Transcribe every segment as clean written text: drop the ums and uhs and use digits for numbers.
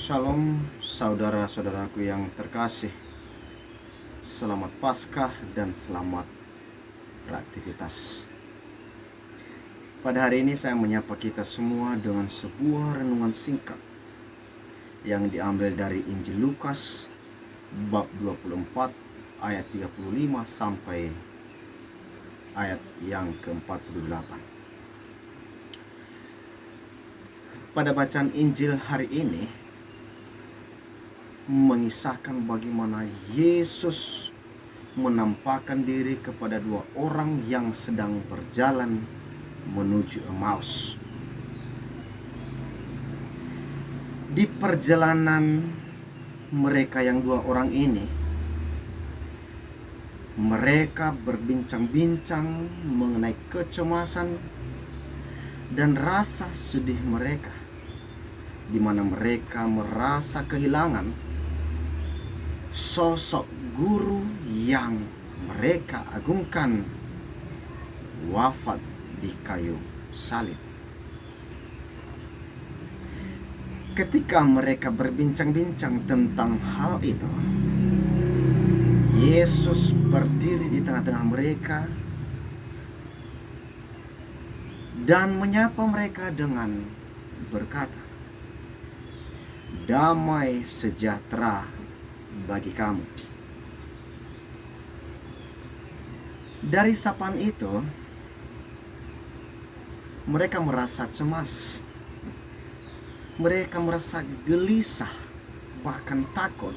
Shalom saudara-saudaraku yang terkasih. Selamat Paskah dan selamat beraktivitas. Pada hari ini saya menyapa kita semua dengan sebuah renungan singkat yang diambil dari Injil Lukas bab 24 ayat 35 sampai ayat yang ke-48. Pada bacaan Injil hari ini mengisahkan bagaimana Yesus menampakkan diri kepada dua orang yang sedang berjalan menuju Emmaus. Di perjalanan mereka yang dua orang ini, mereka berbincang-bincang mengenai kecemasan dan rasa sedih mereka, di mana mereka merasa kehilangan sosok guru yang mereka agungkan wafat di kayu salib. Ketika mereka berbincang-bincang tentang hal itu, Yesus berdiri di tengah-tengah mereka dan menyapa mereka dengan berkata, "Damai sejahtera bagi kamu." Dari sapaan itu, mereka merasa cemas. Mereka merasa gelisah, bahkan takut,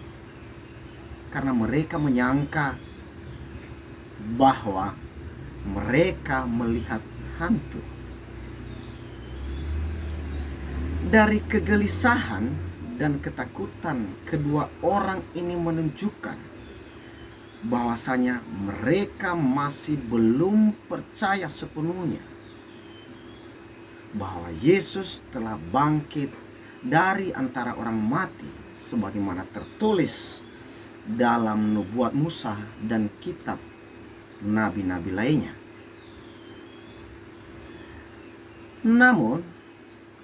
karena mereka menyangka bahwa mereka melihat hantu. Dari kegelisahan dan ketakutan, kedua orang ini menunjukkan bahwasanya mereka masih belum percaya sepenuhnya bahwa Yesus telah bangkit dari antara orang mati, sebagaimana tertulis dalam nubuat Musa dan kitab nabi-nabi lainnya. Namun,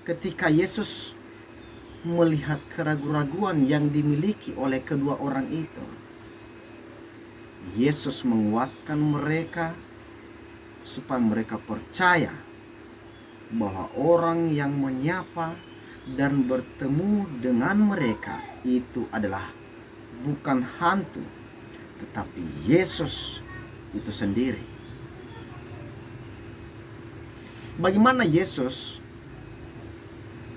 ketika Yesus melihat keraguan-raguan yang dimiliki oleh kedua orang itu, Yesus menguatkan mereka supaya mereka percaya bahwa orang yang menyapa dan bertemu dengan mereka itu adalah bukan hantu, tetapi Yesus itu sendiri. Bagaimana Yesus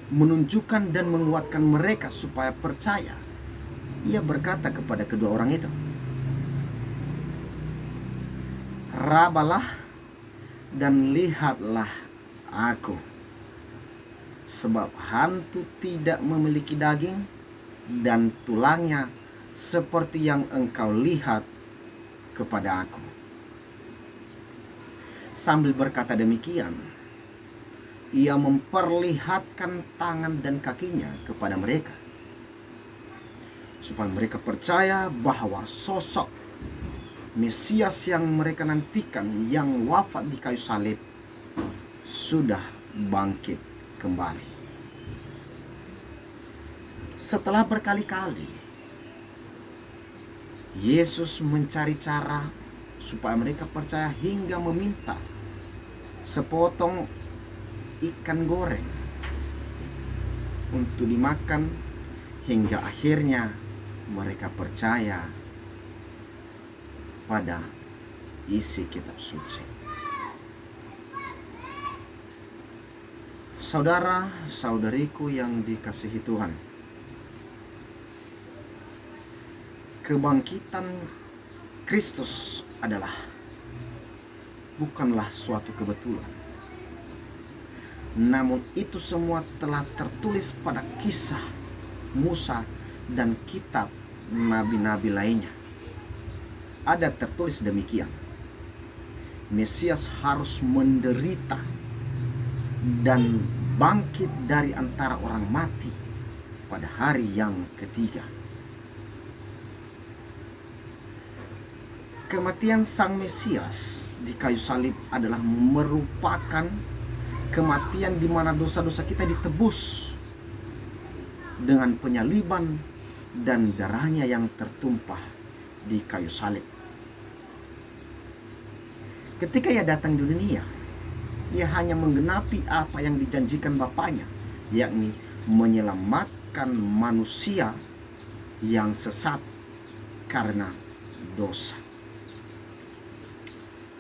menunjukkan dan menguatkan mereka supaya percaya? Ia berkata kepada kedua orang itu, "Rabalah dan lihatlah aku, sebab hantu tidak memiliki daging dan tulangnya seperti yang engkau lihat kepada aku." Sambil berkata demikian, ia memperlihatkan tangan dan kakinya kepada mereka, supaya mereka percaya bahwa sosok Mesias yang mereka nantikan, yang wafat di kayu salib, sudah bangkit kembali. Setelah berkali-kali Yesus mencari cara supaya mereka percaya hingga meminta sepotong ikan goreng untuk dimakan, hingga akhirnya mereka percaya pada isi kitab suci. Saudara-saudariku yang dikasihi Tuhan, kebangkitan Kristus bukanlah suatu kebetulan. Namun itu semua telah tertulis pada kisah Musa dan kitab nabi-nabi lainnya. Ada tertulis demikian: Mesias harus menderita dan bangkit dari antara orang mati pada hari yang ketiga. Kematian Sang Mesias di kayu salib adalah merupakan kematian di mana dosa-dosa kita ditebus dengan penyaliban dan darahnya yang tertumpah di kayu salib. Ketika ia datang di dunia, ia hanya menggenapi apa yang dijanjikan Bapaknya, yakni menyelamatkan manusia yang sesat karena dosa.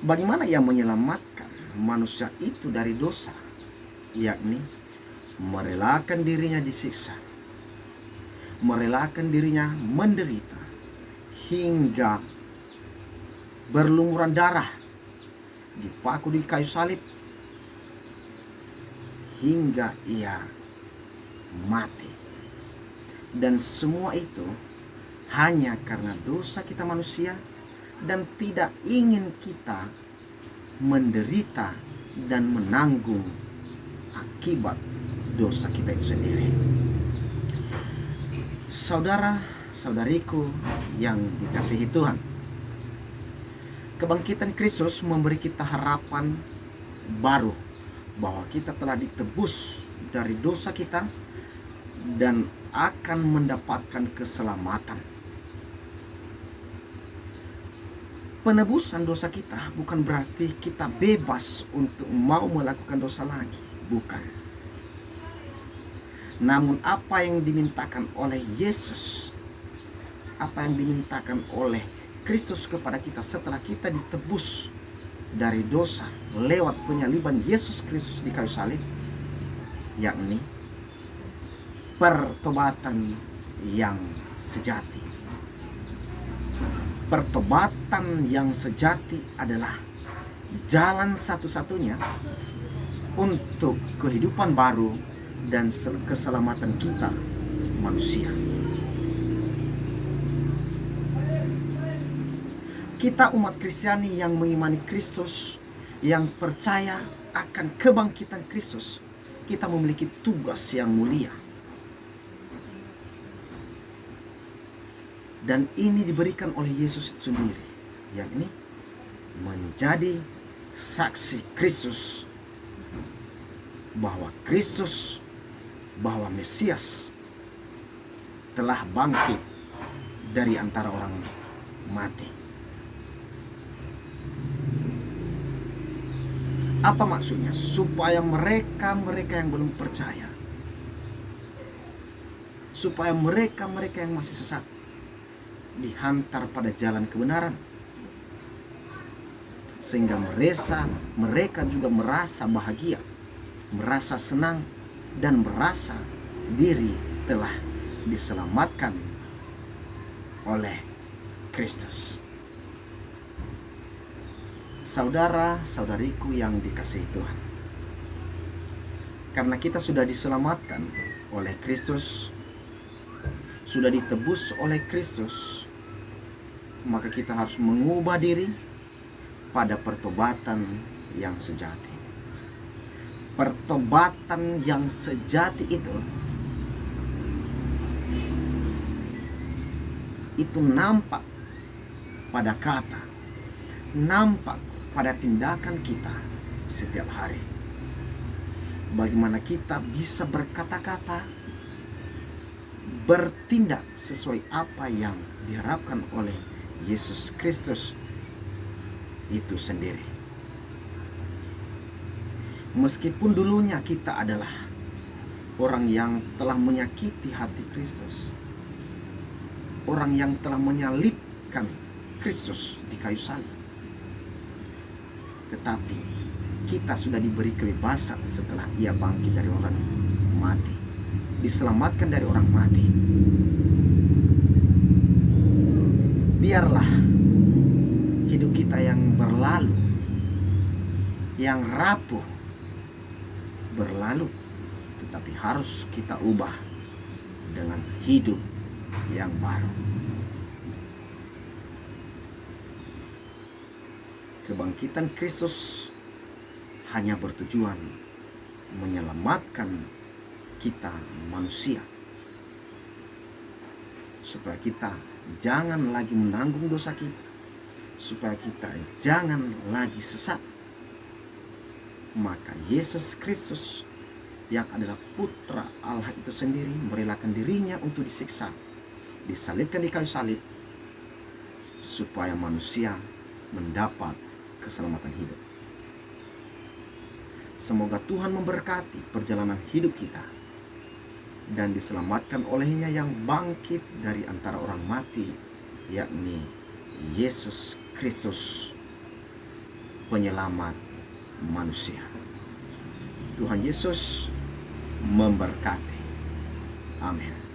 Bagaimana ia menyelamatkan manusia itu dari dosa? Yakni merelakan dirinya disiksa, merelakan dirinya menderita hingga berlumuran darah, dipaku di kayu salib hingga ia mati. Dan semua itu hanya karena dosa kita manusia, dan tidak ingin kita menderita dan menanggung akibat dosa kita itu sendiri. Saudara-saudariku yang dikasihi Tuhan, kebangkitan Kristus memberi kita harapan baru bahwa kita telah ditebus dari dosa kita dan akan mendapatkan keselamatan. Penebusan dosa kita bukan berarti kita bebas untuk mau melakukan dosa lagi, bukan. Namun apa yang dimintakan oleh Yesus, apa yang dimintakan oleh Kristus kepada kita setelah kita ditebus dari dosa lewat penyaliban Yesus Kristus di kayu salib, yakni pertobatan yang sejati. Pertobatan yang sejati adalah jalan satu-satunya untuk kehidupan baru dan keselamatan kita manusia. Kita umat Kristiani yang mengimani Kristus, yang percaya akan kebangkitan Kristus, kita memiliki tugas yang mulia. Dan ini diberikan oleh Yesus sendiri, yakni menjadi saksi Kristus bahwa Mesias telah bangkit dari antara orang mati. Apa maksudnya? Supaya mereka yang belum percaya, supaya mereka yang masih sesat dihantar pada jalan kebenaran, sehingga mereka juga merasa bahagia, merasa senang, dan merasa diri telah diselamatkan oleh Kristus. Saudara-saudariku yang dikasihi Tuhan, karena kita sudah diselamatkan oleh Kristus, sudah ditebus oleh Kristus, maka kita harus mengubah diri pada pertobatan yang sejati. Pertobatan yang sejati itu nampak pada kata, nampak pada tindakan kita setiap hari. Bagaimana kita bisa berkata-kata, bertindak sesuai apa yang diharapkan oleh Yesus Kristus itu sendiri. Meskipun dulunya kita adalah orang yang telah menyakiti hati Kristus, orang yang telah menyalibkan Kristus di kayu salib, tetapi kita sudah diberi kebebasan setelah Ia bangkit dari orang mati, diselamatkan dari orang mati. Biarlah hidup kita yang berlalu, yang rapuh berlalu, tetapi harus kita ubah dengan hidup yang baru. Kebangkitan Kristus hanya bertujuan menyelamatkan kita manusia, supaya kita jangan lagi menanggung dosa kita, supaya kita jangan lagi sesat. Maka Yesus Kristus yang adalah putra Allah itu sendiri merelakan dirinya untuk disiksa, disalibkan di kayu salib, supaya manusia mendapat keselamatan hidup. Semoga Tuhan memberkati perjalanan hidup kita dan diselamatkan olehnya yang bangkit dari antara orang mati, yakni Yesus Kristus, penyelamat manusia. Tuhan Yesus memberkati. Amin.